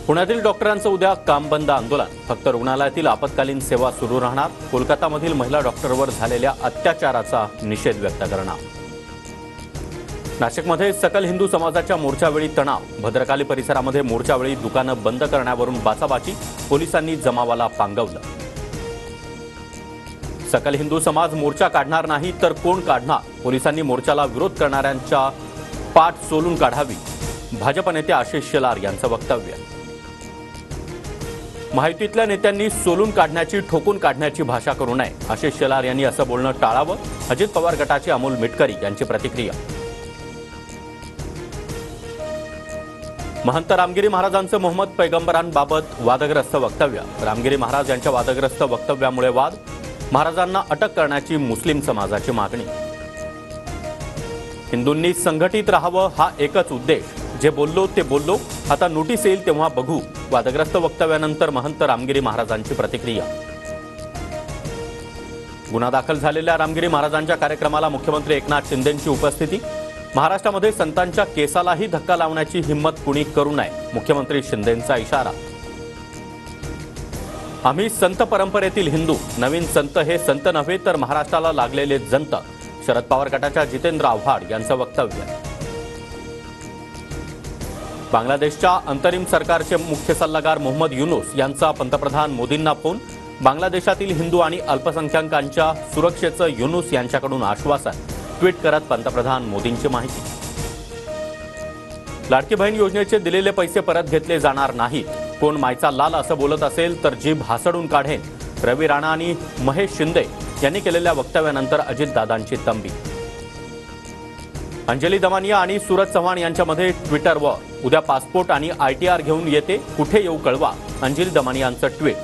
पुण्यातील डॉक्टरांचं उद्या काम बंद आंदोलन. फक्त रुग्णालयातील आपत्कालीन सेवा सुरू राहणार. कोलकातामधील महिला डॉक्टरवर झालेल्या अत्याचाराचा निषेध व्यक्त करणार. नाशिकमध्ये सकल हिंदू समाजाच्या मोर्चावेळी तणाव. भद्रकाली परिसरामध्ये मोर्चावेळी दुकानं बंद करण्यावरून बाचाबाची. पोलिसांनी जमावाला पांगवलं. सकल हिंदू समाज मोर्चा काढणार नाही तर कोण काढणार? पोलिसांनी मोर्चाला विरोध करणाऱ्यांच्या पाठ सोलून काढावी. भाजप नेते आशिष शेलार यांचं वक्तव्य. महायुतीतल्या नेत्यांनी सोलून काढण्याची, ठोकून काढण्याची भाषा करू नये. आशिष शेलार यांनी असं बोलणं टाळावं. अजित पवार गटाचे अमोल मिटकरी यांची प्रतिक्रिया. महंत रामगिरी महाराजांचं मोहम्मद पैगंबरांबाबत वादग्रस्त वक्तव्य. रामगिरी महाराज यांच्या वादग्रस्त वक्तव्यामुळे वाद. महाराजांना अटक करण्याची मुस्लिम समाजाची मागणी. हिंदूंनी संघटित राहावं हा एकच उद्देश. जे बोललो ते बोललो, आता नोटीस येईल तेव्हा बघू. वादग्रस्त वक्तव्यानंतर महंत रामगिरी महाराजांची प्रतिक्रिया. गुन्हा दाखल झालेल्या रामगिरी महाराजांच्या कार्यक्रमाला मुख्यमंत्री एकनाथ शिंदेंची उपस्थिती. महाराष्ट्रामध्ये संतांच्या केसालाही धक्का लावण्याची हिंमत कुणी करू नये. मुख्यमंत्री शिंदेंचा इशारा. आम्ही संत परंपरेतील हिंदू. नवीन संत हे संत नव्हे तर महाराष्ट्राला लागलेले जंत. शरद पवार गटाच्या जितेंद्र आव्हाड यांचं वक्तव्य. बांगलादेशच्या अंतरिम सरकारचे मुख्य सल्लागार मोहम्मद युनूस यांचा पंतप्रधान मोदींना फोन. बांगलादेशातील हिंदू आणि अल्पसंख्याकांच्या सुरक्षेचं युनूस यांच्याकडून आश्वासन. ट्विट करत पंतप्रधान मोदींची माहिती. लाडकी बहीण योजनेचे दिलेले पैसे परत घेतले जाणार नाहीत. कोण मायचा लाल असं बोलत असेल तर जीभ हासडून काढेन. रवी राणा आणि महेश शिंदे यांनी केलेल्या वक्तव्यानंतर अजितदादांची तंबी. अंजली दमानिया आणि सूरज चव्हाण यांच्यामध्ये ट्विटरवर. उद्या पासपोर्ट आणि ITR घेऊन येते, कुठे येऊ कळवा. अंजली दमानियांचं ट्विट.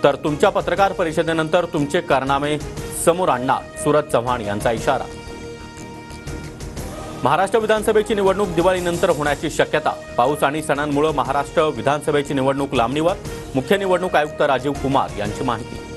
तर तुमच्या पत्रकार परिषदेनंतर तुमचे कारनामे समोर आणणार. सूरज चव्हाण यांचा इशारा. महाराष्ट्र विधानसभेची निवडणूक दिवाळीनंतर होण्याची शक्यता. पाऊस आणि सणांमुळे महाराष्ट्र विधानसभेची निवडणूक लांबणीवर. मुख्य निवडणूक आयुक्त राजीव कुमार यांची माहिती.